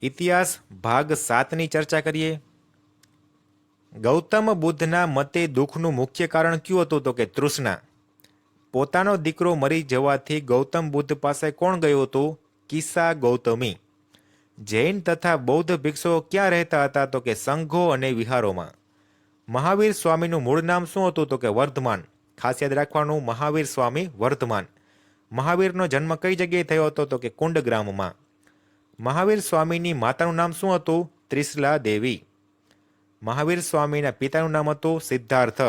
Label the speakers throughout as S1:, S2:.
S1: ઇતિહાસ ભાગ 7ની ચર્ચા કરીએ. ગૌતમ બુદ્ધના મતે દુઃખનું મુખ્ય કારણ કયું હતું? તો કે તૃષ્ણા. પોતાનો દીકરો મરી જવાથી ગૌતમ બુદ્ધ પાસે કોણ ગયું હતું? કિસ્સા ગૌતમી. જૈન તથા બૌદ્ધ ભિક્ષુઓ ક્યાં રહેતા હતા? તો કે સંઘો અને વિહારોમાં. મહાવીર સ્વામીનું મૂળ નામ શું હતું? તો કે વર્ધમાન. ખાસ યાદ રાખવાનું, મહાવીર સ્વામી વર્ધમાન. મહાવીરનો જન્મ કઈ જગ્યાએ થયો હતો? તો કે કુંડગ્રામમાં. મહાવીર સ્વામીની માતાનું નામ શું હતું? ત્રિશલા દેવી. મહાવીર સ્વામીના પિતાનું નામ હતું સિદ્ધાર્થ.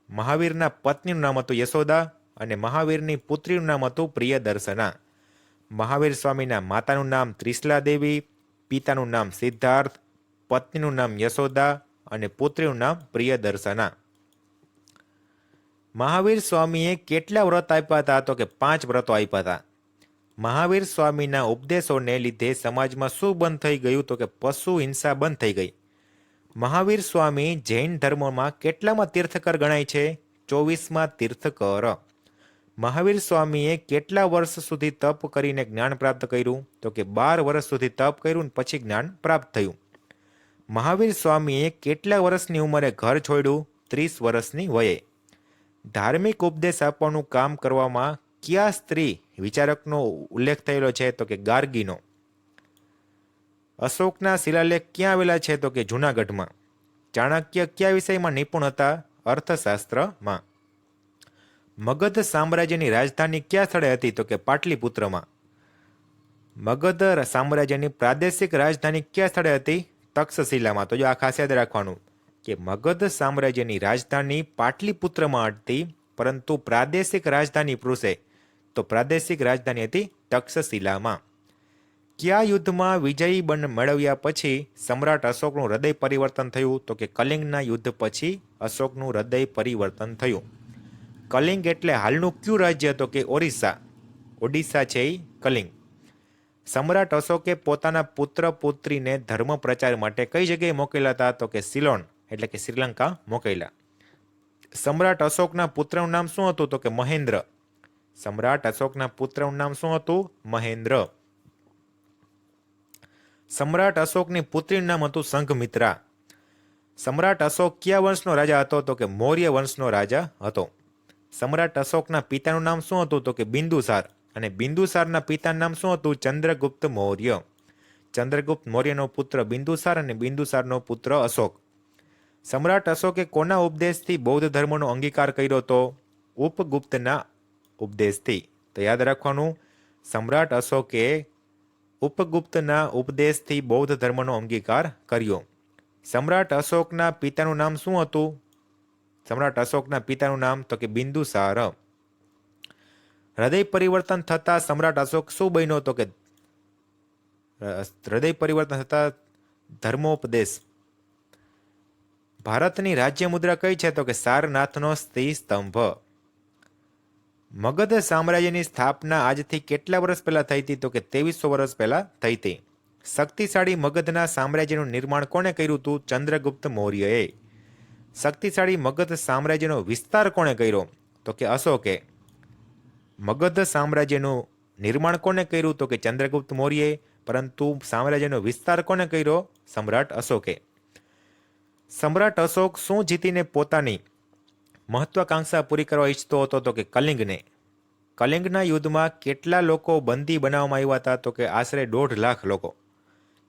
S1: મહાવીરના પત્નીનું નામ હતું યશોદા અને મહાવીરની પુત્રીનું નામ હતું પ્રિયદર્શના. મહાવીર સ્વામીના માતાનું નામ ત્રિશલા દેવી, પિતાનું નામ સિદ્ધાર્થ, પત્નીનું નામ યશોદા અને પુત્રીનું નામ પ્રિયદર્શના. મહાવીર સ્વામીએ કેટલા વ્રત આપ્યા હતા? તો કે 5 વ્રતો આપ્યા હતા. મહાવીર સ્વામીના ઉપદેશોને લીધે સમાજમાં શું બંધ થઈ ગયું? તો કે પશુ હિંસા બંધ થઈ ગઈ. મહાવીર સ્વામી જૈન ધર્મમાં કેટલામાં તીર્થકર ગણાય છે? 24માં તીર્થકર. મહાવીર સ્વામીએ કેટલા વર્ષ સુધી તપ કરીને જ્ઞાન પ્રાપ્ત કર્યું? તો કે 12 વર્ષ સુધી તપ કર્યું પછી જ્ઞાન પ્રાપ્ત થયું. મહાવીર સ્વામીએ કેટલા વર્ષની ઉંમરે ઘર છોડ્યું? 30 વર્ષની વયે. ધાર્મિક ઉપદેશ આપવાનું કામ કરવામાં કયા સ્ત્રી વિચારકનો ઉલ્લેખ થયેલો છે? તો કે ગાર્ગીનો. અશોકના શિલાલેખ ક્યાં આવેલા છે? તો કે જૂનાગઢમાં. ચાણક્ય કયા વિષયમાં નિપુણ હતા? અર્થશાસ્ત્રમાં. મગધ સામ્રાજ્યની રાજધાની કયા સ્થળે હતી? તો કે પાટલીપુત્રમાં. મગધ સામ્રાજ્યની પ્રાદેશિક રાજધાની કયા સ્થળે હતી? તક્ષશિલામાં. તો જો આ ખાસ યાદ રાખવાનું કે મગધ સામ્રાજ્યની રાજધાની પાટલીપુત્રમાં હતી, પરંતુ પ્રાદેશિક રાજધાની પૂછે તો પ્રાદેશિક રાજધાની હતી તક્ષશિલામાં. કયા યુદ્ધમાં વિજયી મેળવ્યા પછી સમ્રાટ અશોકનું હૃદય પરિવર્તન થયું? તો કે કલિંગના યુદ્ધ પછી અશોકનું હૃદય પરિવર્તન થયું. કલિંગ એટલે હાલનું કયું રાજ્ય? તો કે ઓરિસ્સા. ઓડિશા છે એ કલિંગ. સમ્રાટ અશોકે પોતાના પુત્ર પુત્રીને ધર્મ પ્રચાર માટે કઈ જગ્યાએ મોકલેલા હતા? તો કે સિલોન એટલે કે શ્રીલંકા મોકલેલા. સમ્રાટ અશોકના પુત્રનું નામ શું હતું? તો કે મહેન્દ્ર. સમ્રાટ અશોકના પુત્રનું નામ શું હતું? મહેન્દ્ર. સમ્રાટ અશોકની પુત્રીનું નામ હતું સંઘમિત્રા. સમ્રાટ અશોક કયા વંશનો રાજા હતો? તો કે મૌર્ય વંશનો રાજા હતો. સમ્રાટ અશોકના પિતાનું નામ શું હતું? તો કે બિંદુસાર. અને બિંદુસારના પિતાનું નામ શું હતું? ચંદ્રગુપ્ત મૌર્ય. ચંદ્રગુપ્ત મૌર્યનો પુત્ર બિંદુસાર અને બિંદુસારનો પુત્ર અશોક. સમ્રાટ અશોકે કોના ઉપદેશથી બૌદ્ધ ધર્મનો અંગીકાર કર્યો હતો? ઉપગુપ્તના ઉપદેશથી. તો યાદ રાખવાનું, સમ્રાટ અશોકે ઉપગુપ્તના ઉપદેશથી બૌદ્ધ ધર્મનો અંગીકાર કર્યો. સમ્રાટ અશોકના પિતાનું નામ શું હતું? સમ્રાટ અશોકના પિતાનું નામ તો કે બિંદુસાર. હૃદય પરિવર્તન થતા સમ્રાટ અશોક શું બન્યો? તો કે હૃદય પરિવર્તન થતા ધર્મોપદેશ. ભારતની રાજ્ય મુદ્રા કઈ છે? તો કે સારનાથનો સ્ત્રી સ્તંભ. મગધ સામ્રાજ્યની સ્થાપના આજથી કેટલા વર્ષ પહેલા થઈ હતી? તો કે 2300 વર્ષ પહેલા થઈ હતી. શક્તિશાળી મગધના સામ્રાજ્યનું નિર્માણ કોણે કર્યું હતું? ચંદ્રગુપ્ત મૌર્યએ. શક્તિશાળી મગધ સામ્રાજ્યનો વિસ્તાર કોણે કર્યો? તો કે અશોકે. મગધ સામ્રાજ્યનું નિર્માણ કોણે કર્યું? તો કે ચંદ્રગુપ્ત મૌર્યએ. પરંતુ સામ્રાજ્યનો વિસ્તાર કોણે કર્યો? સમ્રાટ અશોકે. સમ્રાટ અશોક શું જીતીને પોતાની મહત્વાકાંક્ષા પૂરી કરવા ઈચ્છતો હતો? તો કે કલિંગને. કલિંગના યુદ્ધમાં કેટલા લોકો બંદી બનાવવામાં આવ્યા હતા? તો કે આશરે 1.5 લાખ લોકો.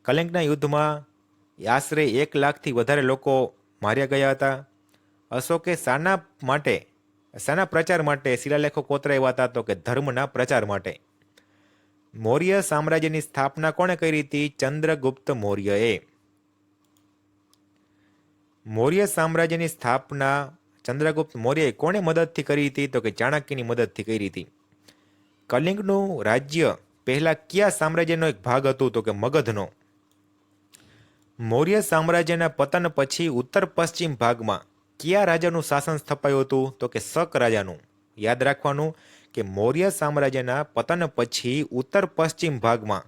S1: કલિંગના યુદ્ધમાં આશરે 1 લાખથી વધારે લોકો માર્યા ગયા હતા. અશોકે શાના પ્રચાર માટે શિલાલેખો કોતરાવ્યા હતા? તો કે ધર્મના પ્રચાર માટે. મૌર્ય સામ્રાજ્યની સ્થાપના કોણે કરી હતી? ચંદ્રગુપ્ત મૌર્યએ. મૌર્ય સામ્રાજ્યની સ્થાપના ચંદ્રગુપ્ત મૌર્યએ કોણે મદદથી કરી હતી? તો કે ચાણક્યની મદદથી કરી હતી. કલિંગનું રાજ્ય પહેલા કયા સામ્રાજ્યનો એક ભાગ હતું? તો કે મગધનો. મૌર્ય સામ્રાજ્યના પતન પછી ઉત્તર પશ્ચિમ ભાગમાં કયા રાજાનું શાસન સ્થપાયું હતું? તો કે શક રાજાનું. યાદ રાખવાનું કે મૌર્ય સામ્રાજ્યના પતન પછી ઉત્તર પશ્ચિમ ભાગમાં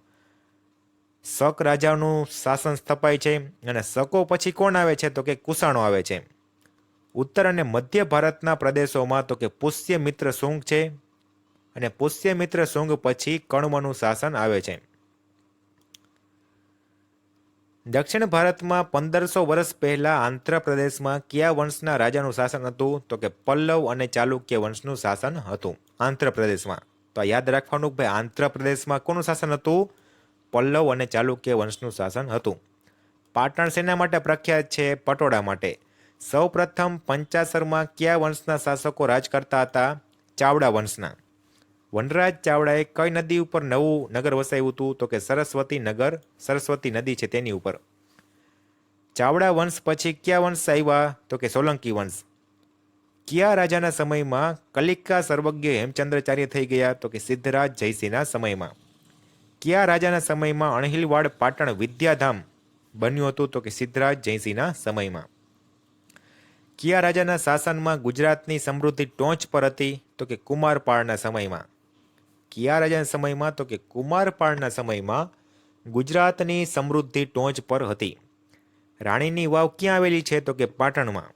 S1: શક રાજાનું શાસન સ્થપાય છે. અને શકો પછી કોણ આવે છે? તો કે કુષાણો આવે છે. ઉત્તર અને મધ્ય ભારતના પ્રદેશોમાં તો કે પુષ્યમિત્ર શુંગ છે. અને પુષ્યમિત્ર શુંગ પછી કણવનું શાસન આવે છે. દક્ષિણ ભારતમાં 1500 વર્ષ પહેલા આંધ્રપ્રદેશમાં કયા વંશના રાજાનું શાસન હતું? તો કે પલ્લવ અને ચાલુક્ય વંશનું શાસન હતું આંધ્રપ્રદેશમાં. તો આ યાદ રાખવાનું ભાઈ, આંધ્રપ્રદેશમાં કોનું શાસન હતું? પલ્લવ અને ચાલુક્ય વંશનું શાસન હતું. પાટણ શેના માટે પ્રખ્યાત છે? પટોળા માટે. સૌ પ્રથમ પંચાસરમાં કયા વંશના શાસકો રાજ કરતા હતા? ચાવડા વંશના. વનરાજ ચાવડાએ કઈ નદી ઉપર નવું નગર વસાવ્યું હતું? તો કે સરસ્વતી નગર, સરસ્વતી નદી છે તેની ઉપર. ચાવડા વંશ પછી કયા વંશ આવ્યા? તો કે સોલંકી વંશ. કયા રાજાના સમયમાં કલિકા સર્વજ્ઞ હેમચંદ્રાચાર્ય થઈ ગયા? તો કે સિદ્ધરાજ જયસિંહના સમયમાં. કયા રાજાના સમયમાં અણહિલવાડ પાટણ વિદ્યાધામ બન્યું હતું? તો કે સિદ્ધરાજ જયસિંહના સમયમાં. કયા રાજાના શાસનમાં ગુજરાતની સમૃદ્ધિ ટોચ પર હતી? તો કે કુમારપાળના સમયમાં. કયા રાજાના સમયમાં? તો કે કુમારપાળના સમયમાં ગુજરાતની સમૃદ્ધિ ટોચ પર હતી. રાણીની વાવ ક્યાં આવેલી છે? તો કે પાટણમાં.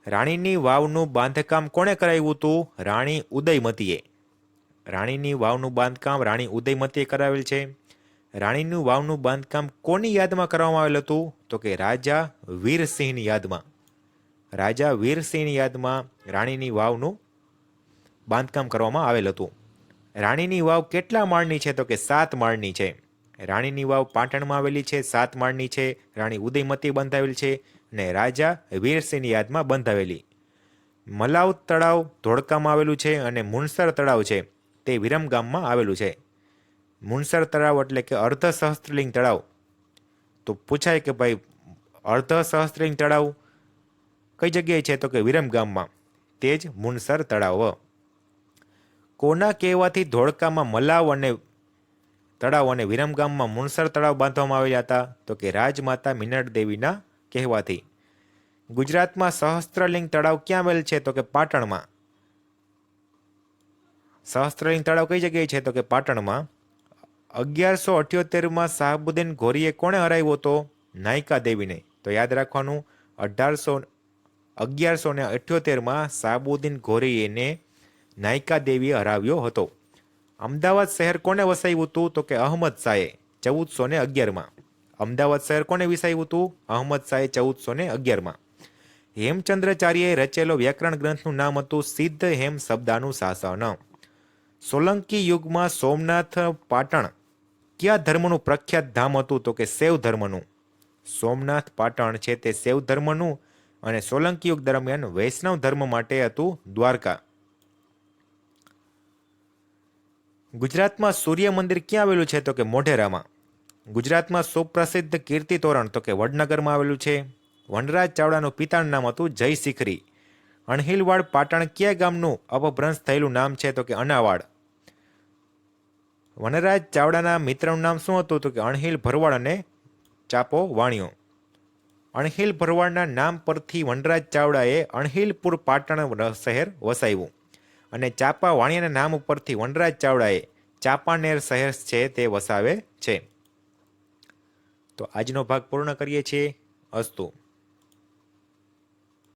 S1: રાણીની વાવનું બાંધકામ કોણે કરાવ્યું હતું? રાણી ઉદયમતીએ. રાણીની વાવનું બાંધકામ રાણી ઉદયમતીએ કરાવેલ છે. રાણીની વાવનું બાંધકામ કોની યાદમાં કરવામાં આવેલ હતું? તો કે રાજા વીરસિંહની યાદમાં. રાજા વીરસિંહની યાદમાં રાણીની વાવનું બાંધકામ કરવામાં આવેલ હતું. રાણીની વાવ કેટલા માળની છે? તો કે 7 માળની છે. રાણીની વાવ પાટણમાં આવેલી છે, 7 માળની છે. રાણી ઉદયમતી બંધાવેલ છે અને રાજા વીરસિંહની યાદમાં બંધાવેલી. મલાવ તળાવ ધોળકામાં આવેલું છે અને મુનસર તળાવ છે તે વિરમગામમાં આવેલું છે. મુનસર તળાવ એટલે કે અર્ધ સહસ્ત્રલિંગ તળાવ. તો પૂછાય કે ભાઈ અર્ધ સહસ્ત્રલિંગ તળાવ કઈ જગ્યાએ છે? તો કે વિરમગામમાં. તે જ મુનસર તળાવ. કોના કહેવાથી ધોળકામાં મલાવ અને તળાવ અને વિરમગામમાં મુનસર તળાવ બાંધવામાં આવ્યા હતા? તો કે રાજમાતા મિનળ દેવીના કહેવાથી. ગુજરાતમાં સહસ્ત્રલિંગ તળાવ ક્યાં આવેલ છે? તો કે પાટણમાં. સહસ્ત્રલિંગ તળાવ કઈ જગ્યાએ છે? તો કે પાટણમાં. 1178માં શાહબુદ્દીન ઘોરીએ કોણે હરાવ્યો હતો? નાયકા દેવીને. તો યાદ રાખવાનું, 1178માં શાહબુદ્દીન ઘોરીને નાયકા દેવીએ હરાવ્યો હતો. અમદાવાદ શહેર કોને વસાવ્યું હતું? તો કે અહમદ શાહે 1411માં. અમદાવાદ શહેર કોને વસાવ્યું હતું? અહમદ શાહે 1411માં. હેમચંદ્રાચાર્યએ રચેલો વ્યાકરણ ગ્રંથનું નામ હતું સિદ્ધ હેમ શબ્દાનું શાસન. સોલંકી યુગમાં સોમનાથ પાટણ કયા ધર્મનું પ્રખ્યાત ધામ હતું? તો કે શૈવ ધર્મનું. સોમનાથ પાટણ છે તે શૈવ ધર્મનું અને સોલંકી યુગ દરમિયાન વૈષ્ણવ ધર્મ માટે હતું દ્વારકા. ગુજરાતમાં સૂર્ય મંદિર ક્યાં આવેલું છે? તો કે મોઢેરામાં. ગુજરાતમાં સુપ્રસિદ્ધ કીર્તિ તોરણ તો કે વડનગરમાં આવેલું છે. વનરાજ ચાવડાનું પિતાનું નામ હતું જય શિખરી. અણહિલવાડ પાટણ કયા ગામનું અપભ્રંશ થયેલું નામ છે? તો કે અનાવાડ. વનરાજ ચાવડાના મિત્રનું નામ શું હતું? તો કે અણહિલ ભરવાડ અને ચાપો વાણિયો. અણહિલ ભરવાડના નામ પરથી વનરાજ ચાવડાએ અણહિલપુર પાટણ શહેર વસાવ્યું અને ચાપા વાણિયાના નામ ઉપરથી વનરાજ ચાવડાએ ચાપાનેર શહેર છે તે વસાવે છે. તો આજનો ભાગ પૂર્ણ કરીએ છીએ. અસ્તુ.